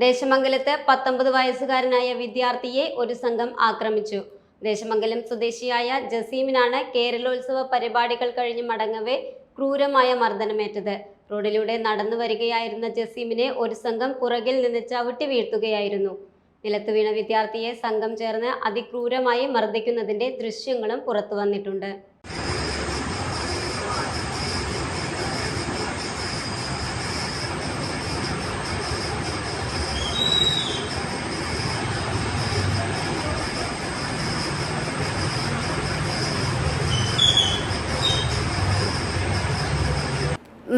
ദേശമംഗലത്ത് 19 വയസ്സുകാരനായ വിദ്യാർത്ഥിയെ ഒരു സംഘം ആക്രമിച്ചു. ദേശമംഗലം സ്വദേശിയായ ജസീമിനാണ് കേരളോത്സവ പരിപാടികൾ കഴിഞ്ഞ് മടങ്ങവേ ക്രൂരമായ മർദ്ദനമേറ്റത്. റോഡിലൂടെ നടന്നു വരികയായിരുന്ന ജസീമിനെ ഒരു സംഘം പുറകിൽ നിന്ന് ചവിട്ടി വീഴ്ത്തുകയായിരുന്നു. നിലത്ത് വീണ വിദ്യാർത്ഥിയെ സംഘം ചേർന്ന് അതിക്രൂരമായി മർദ്ദിക്കുന്നതിന്റെ ദൃശ്യങ്ങളും പുറത്തു വന്നിട്ടുണ്ട്.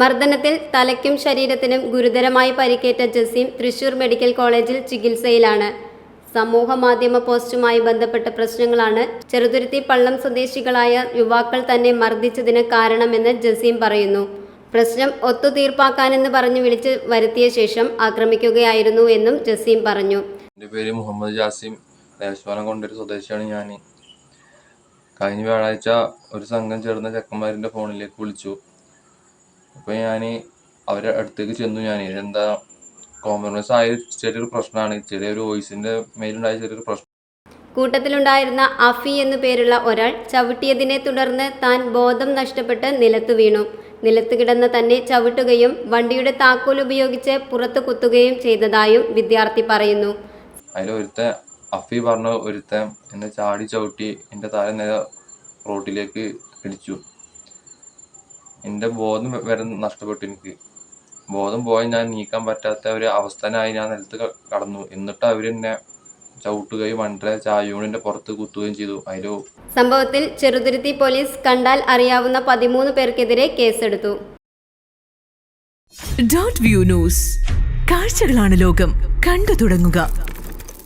മർദ്ദനത്തിൽ തലയ്ക്കും ശരീരത്തിനും ഗുരുതരമായി പരിക്കേറ്റ ജസീം തൃശൂർ മെഡിക്കൽ കോളേജിൽ ചികിത്സയിലാണ്. സമൂഹ മാധ്യമ പോസ്റ്റുമായി ബന്ധപ്പെട്ട പ്രശ്നങ്ങളാണ് ചെറുതുരുത്തി പള്ളം സ്വദേശികളായ യുവാക്കൾ തന്നെ മർദ്ദിച്ചതിന് കാരണമെന്ന് ജസീം പറയുന്നു. പ്രശ്നം ഒത്തുതീർപ്പാക്കാനെന്ന് പറഞ്ഞു വിളിച്ച് വരുത്തിയ ശേഷം ആക്രമിക്കുകയായിരുന്നു എന്നും ജസീം പറഞ്ഞു. എൻ്റെ പേര് മുഹമ്മദ് ജാസിം, ദേശവാനം കൊണ്ടൊരു സ്വദേശിയാണ് ഞാൻ. കഴിഞ്ഞ വ്യാഴാഴ്ച ഒരു സംഘം ചേർന്ന ചെക്കന്മാരിൻ്റെ ഫോണിലേക്ക് വിളിച്ചു. അപ്പോൾ ഞാൻ അവരുടെ അടുത്തേക്ക് ചെന്നു. എന്താ കോംപ്രമൈസ് ആയ ചെറിയൊരു പ്രശ്നമാണ്, ചെറിയൊരു വോയിസിൻ്റെ മേലുണ്ടായ ചെറിയൊരു പ്രശ്നം. കൂട്ടത്തിലുണ്ടായിരുന്ന അഫി എന്നു പേരുള്ള ഒരാൾ ചവിട്ടിയതിനെ തുടർന്ന് താൻ ബോധം നഷ്ടപ്പെട്ട് നിലത്ത് വീണു. നിലത്ത് കിടന്ന് തന്നെ ചവിട്ടുകയും വണ്ടിയുടെ താക്കോൽ ഉപയോഗിച്ച് പുറത്ത് കുത്തുകയും ചെയ്തതായും വിദ്യാർത്ഥി പറയുന്നു. അതിലൊരുത്തൻ അഫി പറഞ്ഞ ഒരുത്തൻ എന്നെ ചാടി ചവിട്ടി എൻ്റെ തല നേരെ റോട്ടിലേക്ക് ഇടിച്ചു. എൻ്റെ ബോധം വരെ നഷ്ടപ്പെട്ടു. എനിക്ക് ബോധം പോയി ഞാൻ നീക്കാൻ പറ്റാത്ത ഒരു അവസ്ഥനായി ഞാൻ നിലത്ത് കടന്നു. എന്നിട്ട് അവരെന്നെ ചവിട്ടുകയും വണ്ടിയുടെ ചായൂണിൻ്റെ പുറത്ത് കുത്തുകയും ചെയ്തു. സംഭവത്തിൽ ചെറുതുരുത്തി പോലീസ് കണ്ടാൽ അറിയാവുന്ന 13 പേർക്കെതിരെ കേസെടുത്തു. ഡോട്ട് വ്യൂ ന്യൂസ്, കാഴ്ചകളാണ് ലോകം, കണ്ടു തുടങ്ങുക.